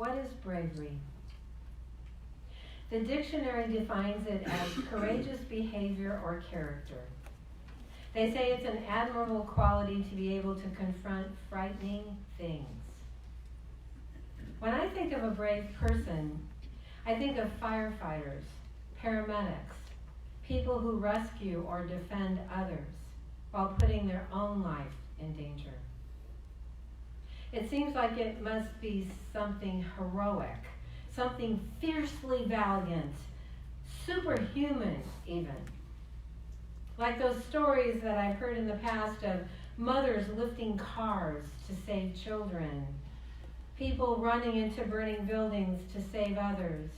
What is bravery? The dictionary defines it as courageous behavior or character. They say it's an admirable quality to be able to confront frightening things. When I think of a brave person, I think of firefighters, paramedics, people who rescue or defend others while putting their own life in danger. It seems like it must be something heroic, something fiercely valiant, superhuman even. Like those stories that I've heard in the past of mothers lifting cars to save children, people running into burning buildings to save others,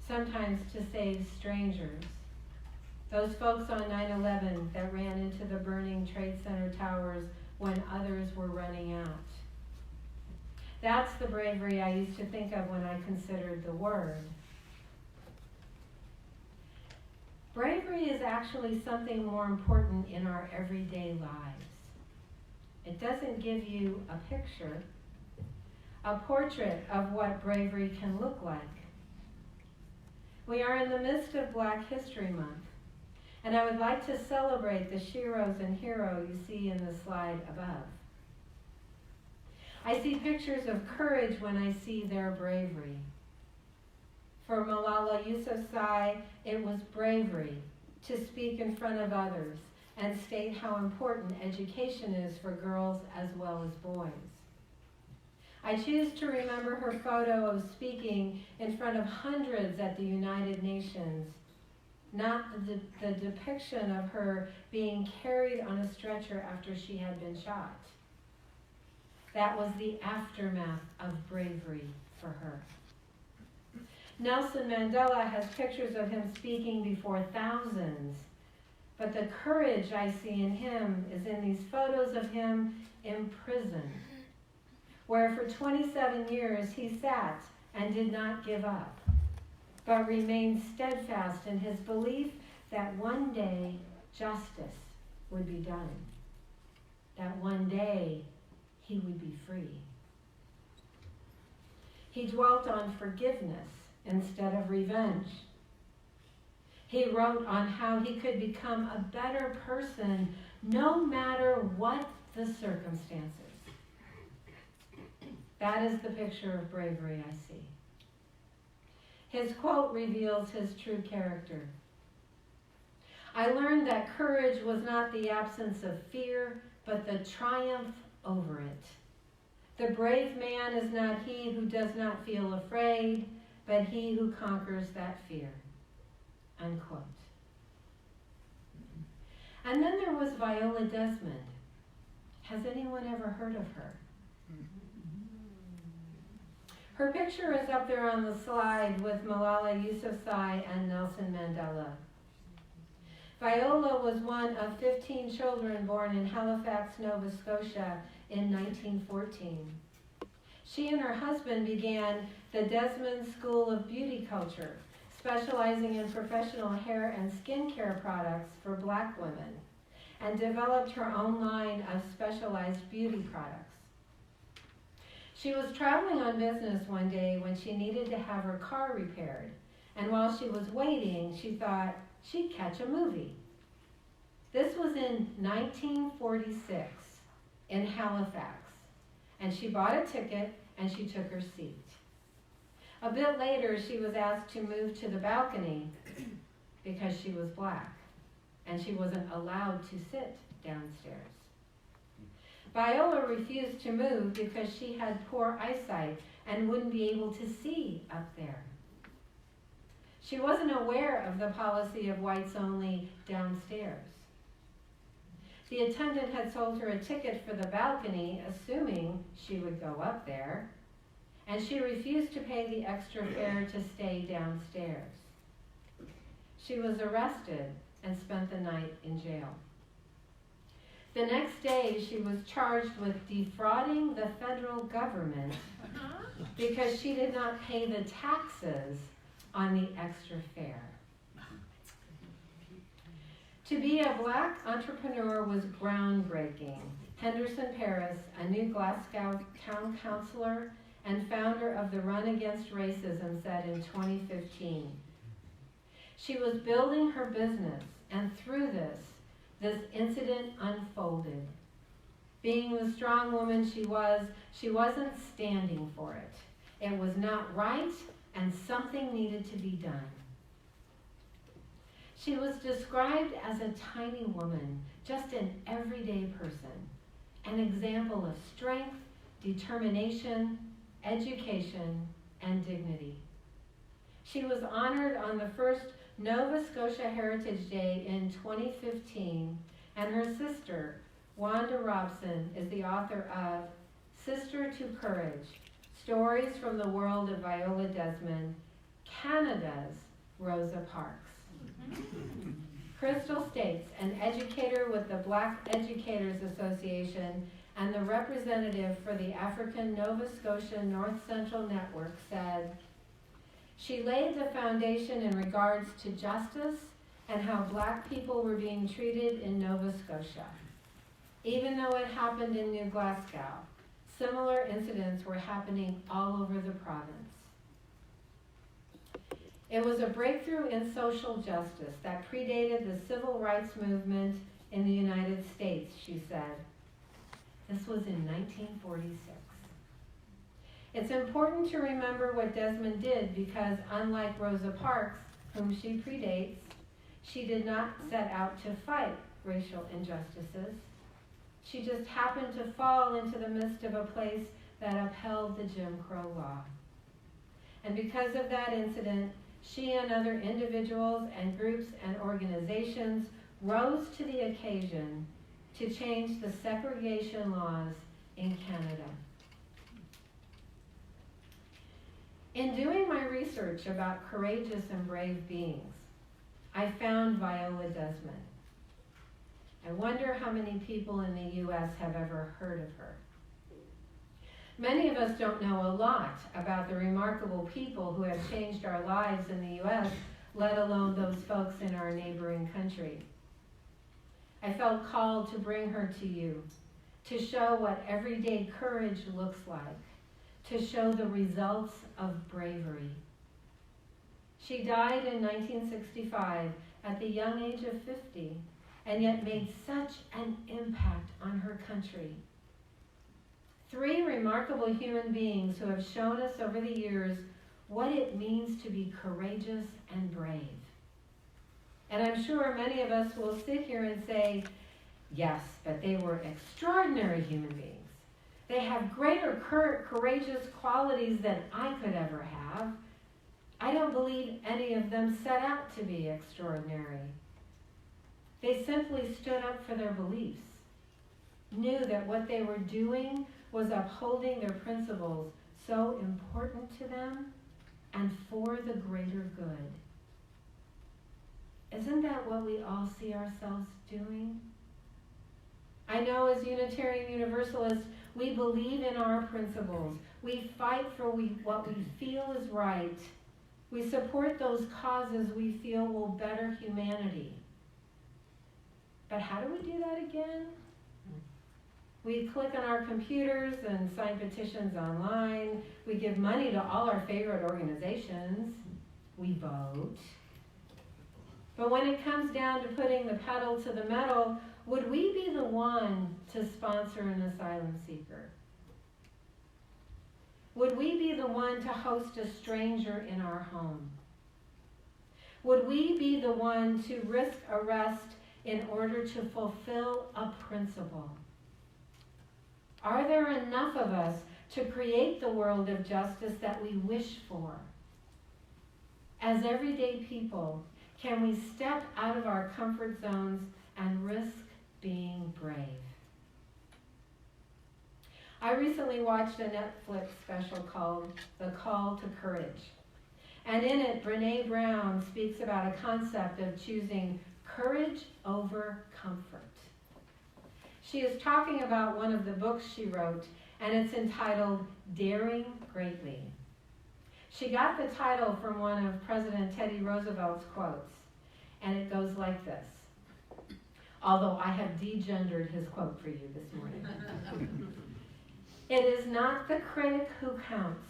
sometimes to save strangers. Those folks on 9/11 that ran into the burning Trade Center towers when others were running out. That's the bravery I used to think of when I considered the word. Bravery is actually something more important in our everyday lives. It doesn't give you a picture, a portrait of what bravery can look like. We are in the midst of Black History Month, and I would like to celebrate the sheroes and hero you see in the slide above. I see pictures of courage when I see their bravery. For Malala Yousafzai, it was bravery to speak in front of others and state how important education is for girls as well as boys. I choose to remember her photo of speaking in front of hundreds at the United Nations, not the depiction of her being carried on a stretcher after she had been shot. That was the aftermath of bravery for her. Nelson Mandela has pictures of him speaking before thousands, but the courage I see in him is in these photos of him in prison, where for 27 years he sat and did not give up, but remained steadfast in his belief that one day justice would be done, that one day he would be free. He dwelt on forgiveness instead of revenge. He wrote on how he could become a better person no matter what the circumstances. That is the picture of bravery I see. His quote reveals his true character. I learned that courage was not the absence of fear, but the triumph over it. The brave man is not he who does not feel afraid, but he who conquers that fear. Unquote. And then there was Viola Desmond. Has anyone ever heard of her? Her picture is up there on the slide with Malala Yousafzai and Nelson Mandela. Viola was one of 15 children born in Halifax, Nova Scotia in 1914. She and her husband began the Desmond School of Beauty Culture, specializing in professional hair and skincare products for Black women, and developed her own line of specialized beauty products. She was traveling on business one day when she needed to have her car repaired, and while she was waiting, she thought she'd catch a movie. This was in 1946 in Halifax, and she bought a ticket and she took her seat. A bit later, she was asked to move to the balcony because she was Black, and she wasn't allowed to sit downstairs. Viola refused to move because she had poor eyesight and wouldn't be able to see up there. She wasn't aware of the policy of whites only downstairs. The attendant had sold her a ticket for the balcony, assuming she would go up there, and she refused to pay the extra fare to stay downstairs. She was arrested and spent the night in jail. The next day, she was charged with defrauding the federal government because she did not pay the taxes on the extra fare. To be a Black entrepreneur was groundbreaking. Henderson Paris, a new Glasgow town councillor and founder of the Run Against Racism, said in 2015. She was building her business, and through this incident unfolded. Being the strong woman she wasn't standing for it. It was not right, and something needed to be done. She was described as a tiny woman, just an everyday person, an example of strength, determination, education, and dignity. She was honored on the first Nova Scotia Heritage Day in 2015, and her sister, Wanda Robson, is the author of Sister to Courage, Stories from the World of Viola Desmond, Canada's Rosa Parks. Crystal States, an educator with the Black Educators Association and the representative for the African Nova Scotia North Central Network, said, "She laid the foundation in regards to justice and how Black people were being treated in Nova Scotia. Even though it happened in New Glasgow, similar incidents were happening all over the province. It was a breakthrough in social justice that predated the civil rights movement in the United States," she said. This was in 1946. It's important to remember what Desmond did because, unlike Rosa Parks, whom she predates, she did not set out to fight racial injustices. She just happened to fall into the midst of a place that upheld the Jim Crow law. And because of that incident, she and other individuals and groups and organizations rose to the occasion to change the segregation laws in Canada. In doing my research about courageous and brave beings, I found Viola Desmond. I wonder how many people in the U.S. have ever heard of her. Many of us don't know a lot about the remarkable people who have changed our lives in the U.S., let alone those folks in our neighboring country. I felt called to bring her to you, to show what everyday courage looks like, to show the results of bravery. She died in 1965 at the young age of 50, and yet made such an impact on her country. 3 remarkable human beings who have shown us over the years what it means to be courageous and brave. And I'm sure many of us will sit here and say, yes, but they were extraordinary human beings. They have greater courageous qualities than I could ever have. I don't believe any of them set out to be extraordinary. They simply stood up for their beliefs, knew that what they were doing was upholding their principles so important to them and for the greater good. Isn't that what we all see ourselves doing? I know as Unitarian Universalists, we believe in our principles. We fight for what we feel is right. We support those causes we feel will better humanity. But how do we do that again? We click on our computers and sign petitions online. We give money to all our favorite organizations. We vote. But when it comes down to putting the pedal to the metal, would we be the one to sponsor an asylum seeker? Would we be the one to host a stranger in our home? Would we be the one to risk arrest in order to fulfill a principle? Are there enough of us to create the world of justice that we wish for? As everyday people, can we step out of our comfort zones and risk being brave? I recently watched a Netflix special called The Call to Courage. And in it, Brené Brown speaks about a concept of choosing courage over comfort. She is talking about one of the books she wrote, and it's entitled Daring Greatly. She got the title from one of President Teddy Roosevelt's quotes, and it goes like this. Although I have degendered his quote for you this morning. It is not the critic who counts,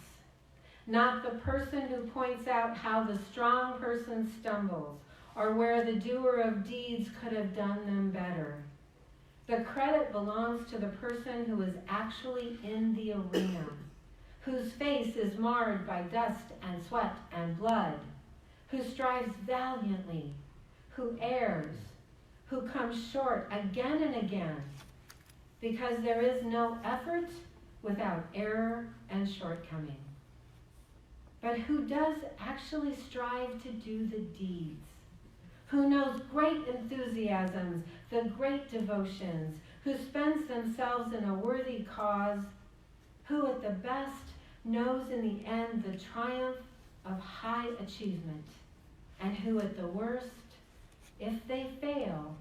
not the person who points out how the strong person stumbles or where the doer of deeds could have done them better. The credit belongs to the person who is actually in the arena, whose face is marred by dust and sweat and blood, who strives valiantly, who errs, who comes short again and again, because there is no effort without error and shortcoming. But who does actually strive to do the deeds, who knows great enthusiasms, the great devotions, who spends themselves in a worthy cause, who at the best knows in the end the triumph of high achievement, and who at the worst, if they fail,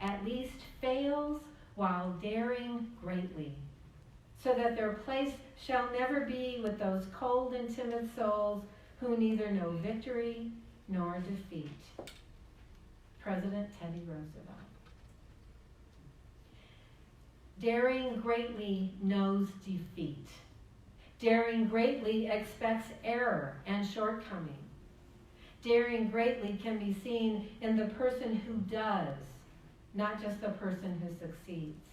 at least fails while daring greatly, so that their place shall never be with those cold and timid souls who neither know victory nor defeat. President Teddy Roosevelt. Daring greatly knows defeat. Daring greatly expects error and shortcoming. Daring greatly can be seen in the person who does, not just the person who succeeds.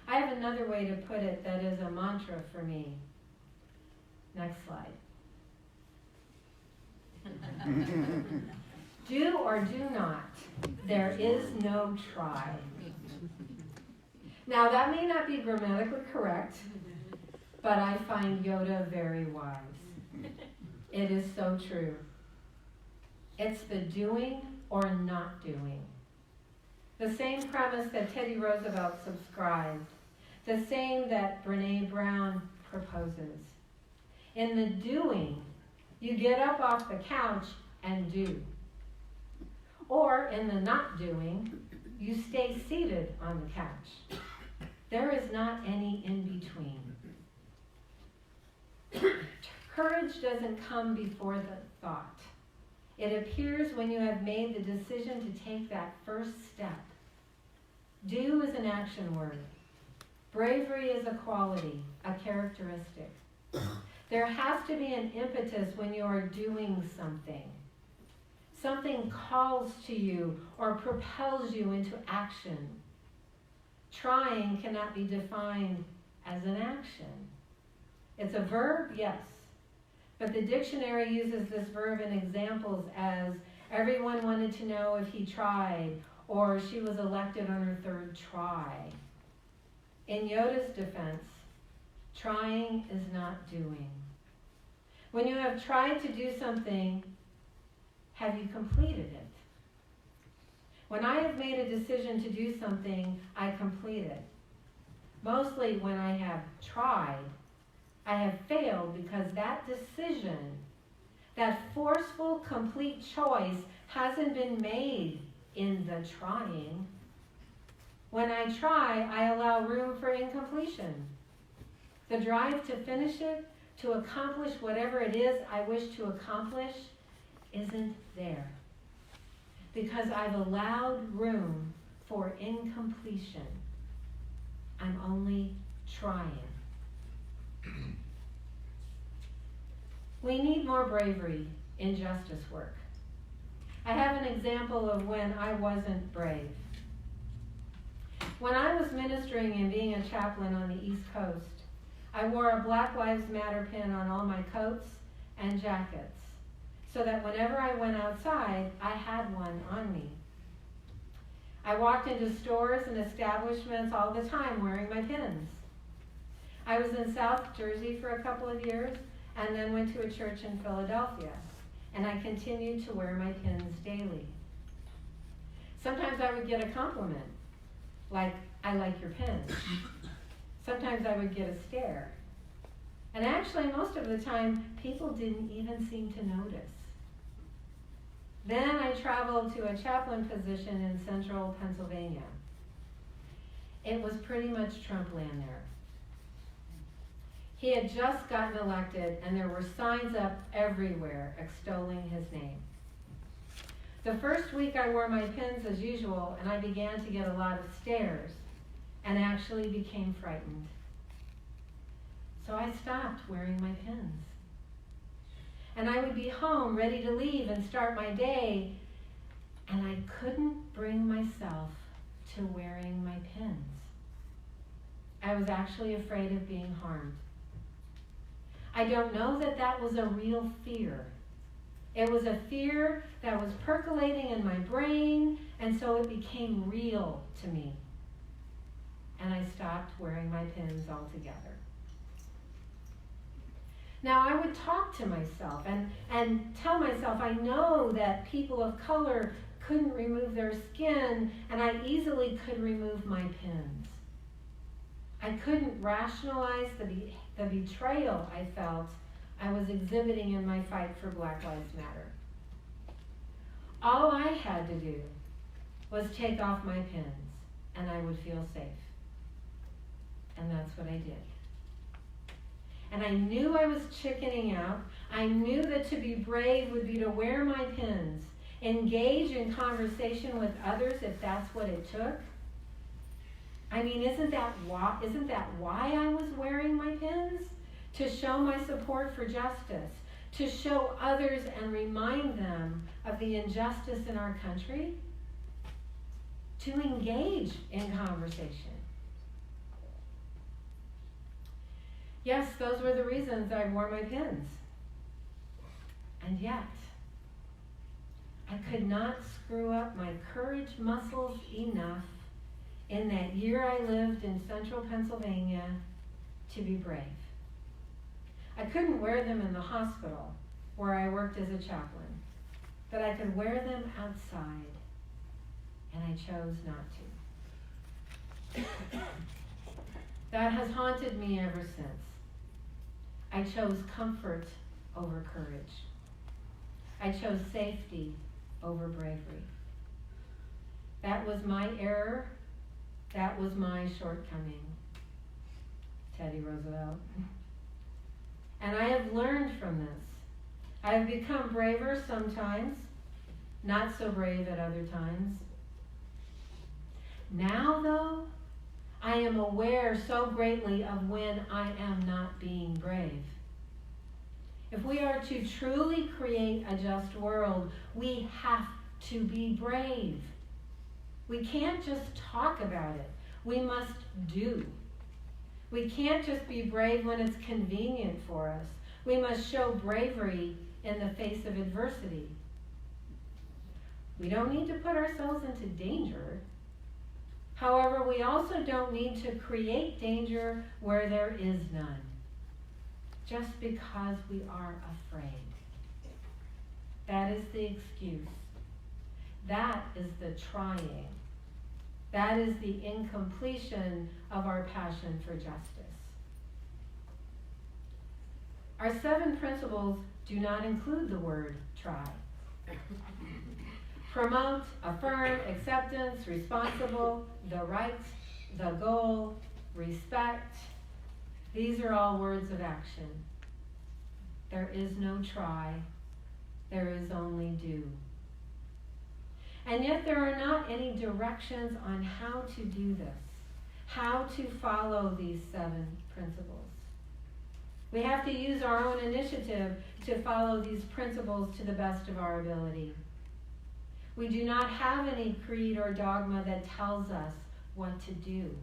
I have another way to put it that is a mantra for me. Next slide. Do or do not. There is no try. Now that may not be grammatically correct, but I find Yoda very wise. It is so true. It's the doing or not doing. The same premise that Teddy Roosevelt subscribed, the same that Brene Brown proposes. In the doing, you get up off the couch and do. Or in the not doing, you stay seated on the couch. There is not any in between. Courage doesn't come before the thought. It appears when you have made the decision to take that first step. Do is an action word. Bravery is a quality, a characteristic. There has to be an impetus when you are doing something. Something calls to you or propels you into action. Trying cannot be defined as an action. It's a verb, yes, but the dictionary uses this verb in examples as everyone wanted to know if he tried, or she was elected on her third try. In Yoda's defense, trying is not doing. When you have tried to do something, have you completed it? When I have made a decision to do something, I complete it. Mostly when I have tried, I have failed because that decision, that forceful, complete choice hasn't been made in the trying. When I try, I allow room for incompletion. The drive to finish it, to accomplish whatever it is I wish to accomplish, isn't there. Because I've allowed room for incompletion. I'm only trying. We need more bravery in justice work. I have an example of when I wasn't brave. When I was ministering and being a chaplain on the East Coast, I wore a Black Lives Matter pin on all my coats and jackets, so that whenever I went outside, I had one on me. I walked into stores and establishments all the time wearing my pins. I was in South Jersey for a couple of years and then went to a church in Philadelphia, and I continued to wear my pins daily. Sometimes I would get a compliment, like, I like your pins. Sometimes I would get a stare. And actually, most of the time, people didn't even seem to notice. Then I traveled to a chaplain position in central Pennsylvania. It was pretty much Trump land there. He had just gotten elected, and there were signs up everywhere extolling his name. The first week I wore my pins as usual, and I began to get a lot of stares, and actually became frightened. So I stopped wearing my pins. And I would be home ready to leave and start my day, and I couldn't bring myself to wearing my pins. I was actually afraid of being harmed. I don't know that that was a real fear. It was a fear that was percolating in my brain, and so it became real to me. And I stopped wearing my pins altogether. Now, I would talk to myself and tell myself, I know that people of color couldn't remove their skin, and I easily could remove my pins. I couldn't rationalize the betrayal I felt I was exhibiting in my fight for Black Lives Matter. All I had to do was take off my pins, and I would feel safe. And that's what I did. And I knew I was chickening out. I knew that to be brave would be to wear my pins, engage in conversation with others if that's what it took. I mean, isn't that why I was wearing my pins? To show my support for justice, to show others and remind them of the injustice in our country, to engage in conversation. Yes, those were the reasons I wore my pins. And yet, I could not screw up my courage muscles enough in that year I lived in central Pennsylvania to be brave. I couldn't wear them in the hospital where I worked as a chaplain, but I could wear them outside, and I chose not to. That has haunted me ever since. I chose comfort over courage. I chose safety over bravery. That was my error. That was my shortcoming. Teddy Roosevelt. And I have learned from this. I have become braver sometimes, not so brave at other times. Now, though, I am aware so greatly of when I am not being brave. If we are to truly create a just world, we have to be brave. We can't just talk about it. We must do. We can't just be brave when it's convenient for us. We must show bravery in the face of adversity. We don't need to put ourselves into danger. However, we also don't need to create danger where there is none, just because we are afraid. That is the excuse. That is the trying. That is the incompletion of our passion for justice. Our 7 principles do not include the word try. Promote, affirm, acceptance, responsible, the right, the goal, respect. These are all words of action. There is no try. There is only do. And yet there are not any directions on how to do this, how to follow these 7 principles. We have to use our own initiative to follow these principles to the best of our ability. We do not have any creed or dogma that tells us what to do,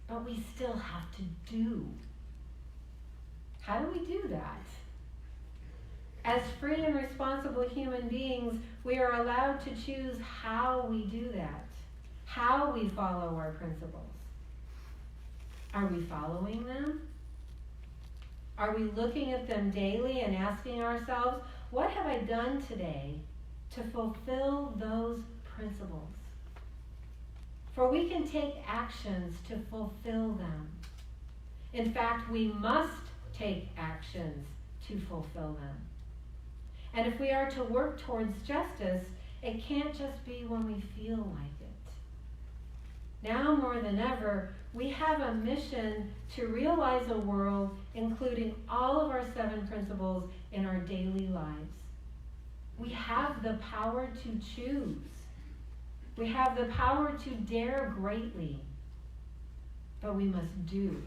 but we still have to do. How do we do that? As free and responsible human beings, we are allowed to choose how we do that, how we follow our principles. Are we following them? Are we looking at them daily and asking ourselves, what have I done today to fulfill those principles? For we can take actions to fulfill them. In fact, we must take actions to fulfill them. And if we are to work towards justice, it can't just be when we feel like it. Now more than ever, we have a mission to realize a world including all of our 7 principles in our daily lives. We have the power to choose. We have the power to dare greatly. But we must do.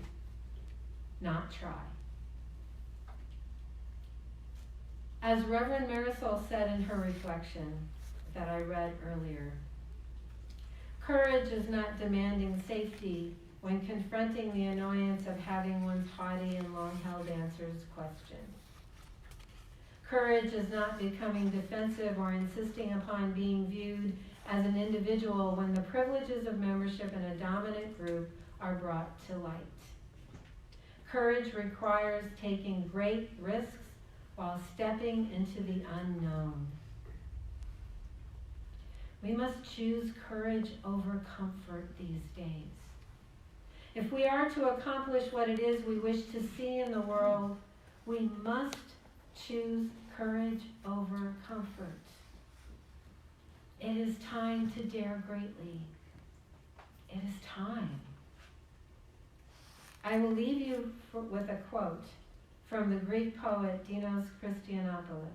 not try. As Reverend Marisol said in her reflection that I read earlier, courage is not demanding safety when confronting the annoyance of having one's haughty and long-held answers questioned. Courage is not becoming defensive or insisting upon being viewed as an individual when the privileges of membership in a dominant group are brought to light. Courage requires taking great risks while stepping into the unknown. We must choose courage over comfort these days. If we are to accomplish what it is we wish to see in the world, we must choose courage over comfort. It is time to dare greatly. It is time. I will leave you with a quote from the Greek poet Dinos Christianopoulos.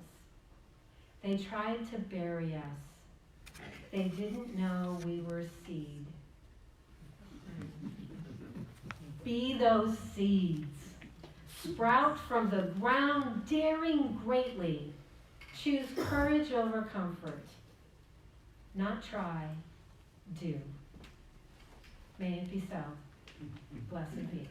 They tried to bury us. They didn't know we were seed. Be those seeds. Sprout from the ground, daring greatly. Choose courage over comfort. Not try, do. May it be so. Blessed be.